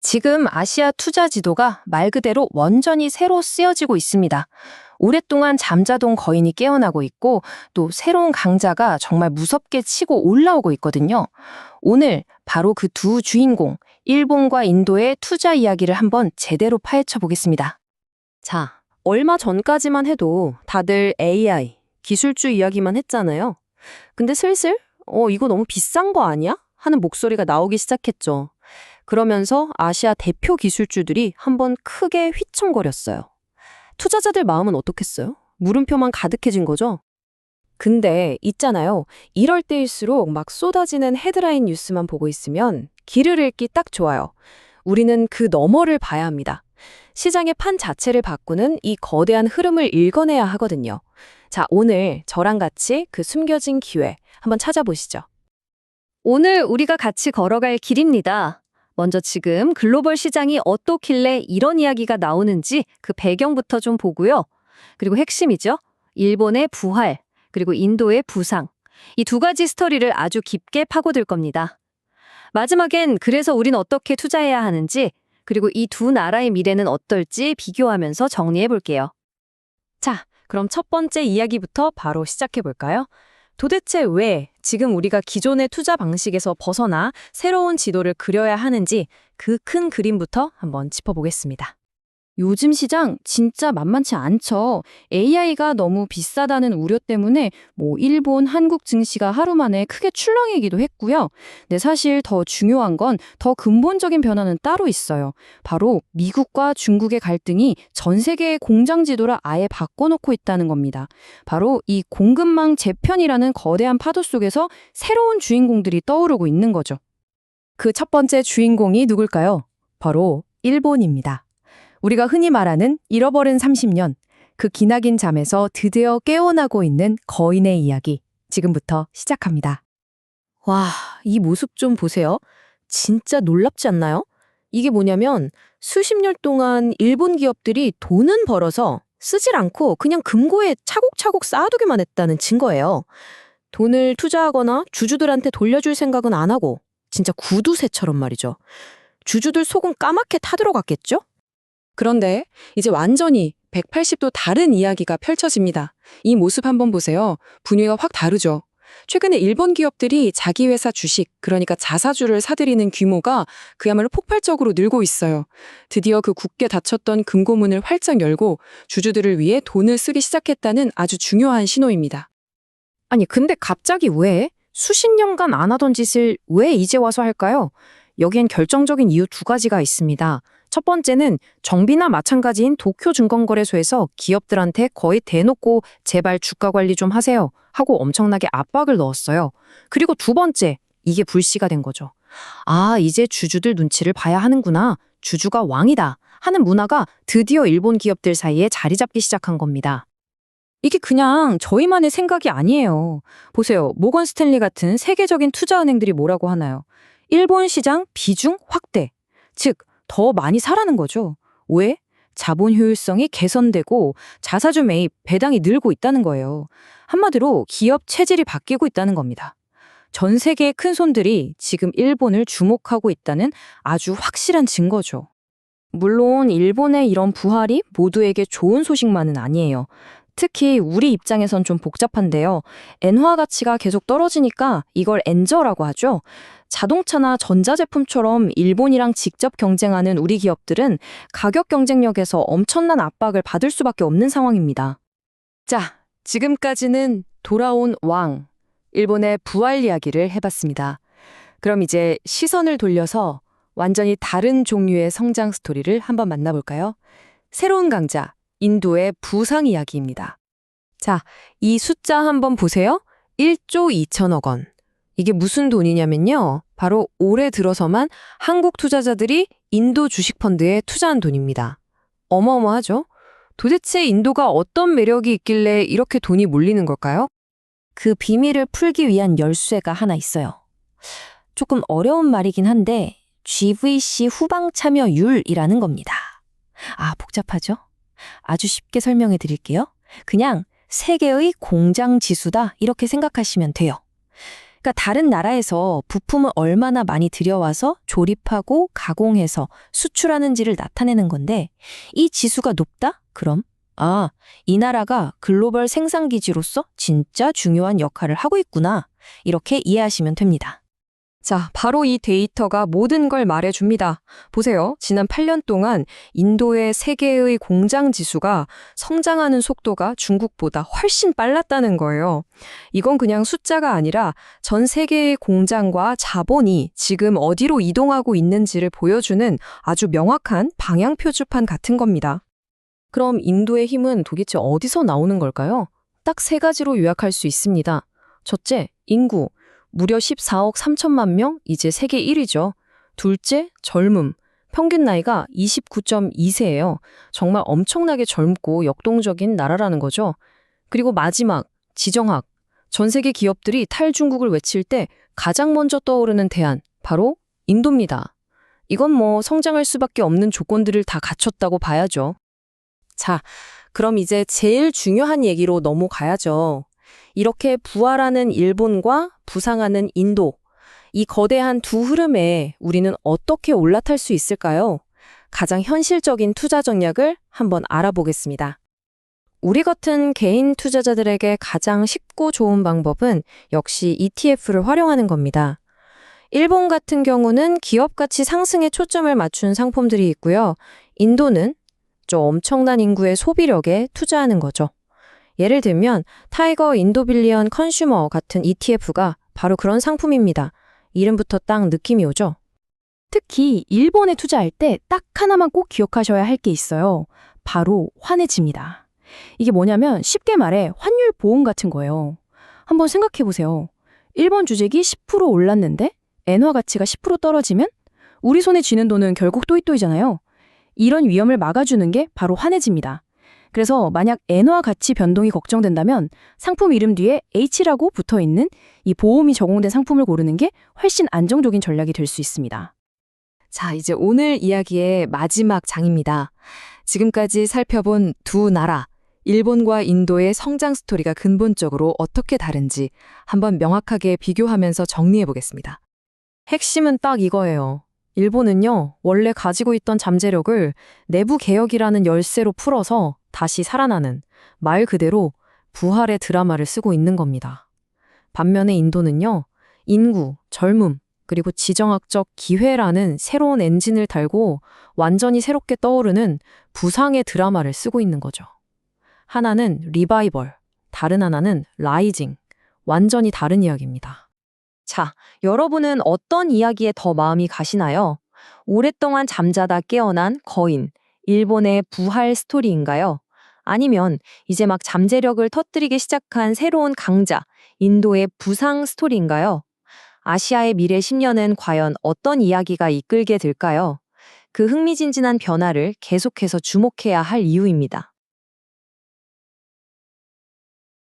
지금 아시아 투자 지도가 말 그대로 완전히 새로 쓰여지고 있습니다. 오랫동안 잠자던 거인이 깨어나고 있고 또 새로운 강자가 정말 무섭게 치고 올라오고 있거든요. 오늘 바로 그 두 주인공, 일본과 인도의 투자 이야기를 한번 제대로 파헤쳐 보겠습니다. 자, 얼마 전까지만 해도 다들 AI, 기술주 이야기만 했잖아요. 근데 슬슬, 이거 너무 비싼 거 아니야? 하는 목소리가 나오기 시작했죠. 그러면서 아시아 대표 기술주들이 한번 크게 휘청거렸어요. 투자자들 마음은 어떻겠어요? 물음표만 가득해진 거죠? 근데 있잖아요. 이럴 때일수록 막 쏟아지는 헤드라인 뉴스만 보고 있으면 길을 잃기 딱 좋아요. 우리는 그 너머를 봐야 합니다. 시장의 판 자체를 바꾸는 이 거대한 흐름을 읽어내야 하거든요. 자, 오늘 저랑 같이 그 숨겨진 기회 한번 찾아보시죠. 오늘 우리가 같이 걸어갈 길입니다. 먼저 지금 글로벌 시장이 어떻길래 이런 이야기가 나오는지 그 배경부터 좀 보고요. 그리고 핵심이죠. 일본의 부활, 그리고 인도의 부상. 이 두 가지 스토리를 아주 깊게 파고들 겁니다. 마지막엔 그래서 우린 어떻게 투자해야 하는지, 그리고 이 두 나라의 미래는 어떨지 비교하면서 정리해 볼게요. 자, 그럼 첫 번째 이야기부터 바로 시작해 볼까요? 도대체 왜 지금 우리가 기존의 투자 방식에서 벗어나 새로운 지도를 그려야 하는지 그 큰 그림부터 한번 짚어보겠습니다. 요즘 시장 진짜 만만치 않죠. AI가 너무 비싸다는 우려 때문에 일본, 한국 증시가 하루 만에 크게 출렁이기도 했고요. 근데 사실 더 중요한 건 더 근본적인 변화는 따로 있어요. 바로 미국과 중국의 갈등이 전 세계의 공장 지도를 아예 바꿔놓고 있다는 겁니다. 바로 이 공급망 재편이라는 거대한 파도 속에서 새로운 주인공들이 떠오르고 있는 거죠. 그 첫 번째 주인공이 누굴까요? 바로 일본입니다. 우리가 흔히 말하는 잃어버린 30년, 그 기나긴 잠에서 드디어 깨어나고 있는 거인의 이야기, 지금부터 시작합니다. 와, 이 모습 좀 보세요. 진짜 놀랍지 않나요? 이게 뭐냐면 수십 년 동안 일본 기업들이 돈은 벌어서 쓰질 않고 그냥 금고에 차곡차곡 쌓아두기만 했다는 증거예요. 돈을 투자하거나 주주들한테 돌려줄 생각은 안 하고 진짜 구두쇠처럼 말이죠. 주주들 속은 까맣게 타들어갔겠죠? 그런데 이제 완전히 180도 다른 이야기가 펼쳐집니다. 이 모습 한번 보세요. 분위기가 확 다르죠. 최근에 일본 기업들이 자기 회사 주식, 그러니까 자사주를 사들이는 규모가 그야말로 폭발적으로 늘고 있어요. 드디어 그 굳게 닫혔던 금고문을 활짝 열고 주주들을 위해 돈을 쓰기 시작했다는 아주 중요한 신호입니다. 아니, 근데 갑자기 왜? 수십 년간 안 하던 짓을 왜 이제 와서 할까요? 여기엔 결정적인 이유 두 가지가 있습니다. 첫 번째는 정비나 마찬가지인 도쿄증권거래소에서 기업들한테 거의 대놓고 제발 주가 관리 좀 하세요 하고 엄청나게 압박을 넣었어요. 그리고 두 번째, 이게 불씨가 된 거죠. 아, 이제 주주들 눈치를 봐야 하는구나. 주주가 왕이다 하는 문화가 드디어 일본 기업들 사이에 자리 잡기 시작한 겁니다. 이게 그냥 저희만의 생각이 아니에요. 보세요. 모건 스탠리 같은 세계적인 투자은행들이 뭐라고 하나요? 일본 시장 비중 확대. 즉, 더 많이 사라는 거죠. 왜? 자본 효율성이 개선되고 자사주 매입, 배당이 늘고 있다는 거예요. 한마디로 기업 체질이 바뀌고 있다는 겁니다. 전 세계의 큰 손들이 지금 일본을 주목하고 있다는 아주 확실한 증거죠. 물론 일본의 이런 부활이 모두에게 좋은 소식만은 아니에요. 특히 우리 입장에선 좀 복잡한데요. 엔화 가치가 계속 떨어지니까 이걸 엔저라고 하죠. 자동차나 전자제품처럼 일본이랑 직접 경쟁하는 우리 기업들은 가격 경쟁력에서 엄청난 압박을 받을 수밖에 없는 상황입니다. 자, 지금까지는 돌아온 왕, 일본의 부활 이야기를 해봤습니다. 그럼 이제 시선을 돌려서 완전히 다른 종류의 성장 스토리를 한번 만나볼까요? 새로운 강자, 인도의 부상 이야기입니다. 자, 이 숫자 한번 보세요. 1조 2천억 원. 이게 무슨 돈이냐면요. 바로 올해 들어서만 한국 투자자들이 인도 주식펀드에 투자한 돈입니다. 어마어마하죠? 도대체 인도가 어떤 매력이 있길래 이렇게 돈이 몰리는 걸까요? 그 비밀을 풀기 위한 열쇠가 하나 있어요. 조금 어려운 말이긴 한데 GVC 후방 참여율이라는 겁니다. 아, 복잡하죠? 아주 쉽게 설명해 드릴게요. 그냥 세계의 공장 지수다 이렇게 생각하시면 돼요. 그러니까 그러니까 다른 나라에서 부품을 얼마나 많이 들여와서 조립하고 가공해서 수출하는지를 나타내는 건데 이 지수가 높다? 그럼 이 나라가 글로벌 생산기지로서 진짜 중요한 역할을 하고 있구나. 이렇게 이해하시면 됩니다. 자, 바로 이 데이터가 모든 걸 말해줍니다. 보세요. 지난 8년 동안 인도의 세계의 공장 지수가 성장하는 속도가 중국보다 훨씬 빨랐다는 거예요. 이건 그냥 숫자가 아니라 전 세계의 공장과 자본이 지금 어디로 이동하고 있는지를 보여주는 아주 명확한 방향 표지판 같은 겁니다. 그럼 인도의 힘은 도대체 어디서 나오는 걸까요? 딱 3가지로 요약할 수 있습니다. 첫째, 인구. 무려 14억 3천만 명, 이제 세계 1위죠. 둘째, 젊음. 평균 나이가 29.2세예요. 정말 엄청나게 젊고 역동적인 나라라는 거죠. 그리고 마지막, 지정학. 전 세계 기업들이 탈중국을 외칠 때 가장 먼저 떠오르는 대안, 바로 인도입니다. 이건 성장할 수밖에 없는 조건들을 다 갖췄다고 봐야죠. 자, 그럼 이제 제일 중요한 얘기로 넘어가야죠. 이렇게 부활하는 일본과 부상하는 인도, 이 거대한 두 흐름에 우리는 어떻게 올라탈 수 있을까요? 가장 현실적인 투자 전략을 한번 알아보겠습니다. 우리 같은 개인 투자자들에게 가장 쉽고 좋은 방법은 역시 ETF를 활용하는 겁니다. 일본 같은 경우는 기업 가치 상승에 초점을 맞춘 상품들이 있고요. 인도는 저 엄청난 인구의 소비력에 투자하는 거죠. 예를 들면 타이거 인도빌리언 컨슈머 같은 ETF가 바로 그런 상품입니다. 이름부터 딱 느낌이 오죠? 특히 일본에 투자할 때 딱 하나만 꼭 기억하셔야 할 게 있어요. 바로 환해지입니다. 이게 뭐냐면 쉽게 말해 환율 보험 같은 거예요. 한번 생각해 보세요. 일본 주식이 10% 올랐는데 엔화 가치가 10% 떨어지면 우리 손에 쥐는 돈은 결국 또이또이잖아요. 이런 위험을 막아주는 게 바로 환해지입니다. 그래서 만약 엔화 가치 변동이 걱정된다면 상품 이름 뒤에 H라고 붙어있는 이 보험이 적용된 상품을 고르는 게 훨씬 안정적인 전략이 될 수 있습니다. 자, 이제 오늘 이야기의 마지막 장입니다. 지금까지 살펴본 두 나라, 일본과 인도의 성장 스토리가 근본적으로 어떻게 다른지 한번 명확하게 비교하면서 정리해 보겠습니다. 핵심은 딱 이거예요. 일본은요, 원래 가지고 있던 잠재력을 내부 개혁이라는 열쇠로 풀어서 다시 살아나는 말 그대로 부활의 드라마를 쓰고 있는 겁니다. 반면에 인도는요, 인구, 젊음, 그리고 지정학적 기회라는 새로운 엔진을 달고 완전히 새롭게 떠오르는 부상의 드라마를 쓰고 있는 거죠. 하나는 리바이벌, 다른 하나는 라이징. 완전히 다른 이야기입니다. 자, 여러분은 어떤 이야기에 더 마음이 가시나요? 오랫동안 잠자다 깨어난 거인, 일본의 부활 스토리인가요? 아니면 이제 막 잠재력을 터뜨리기 시작한 새로운 강자, 인도의 부상 스토리인가요? 아시아의 미래 10년은 과연 어떤 이야기가 이끌게 될까요? 그 흥미진진한 변화를 계속해서 주목해야 할 이유입니다.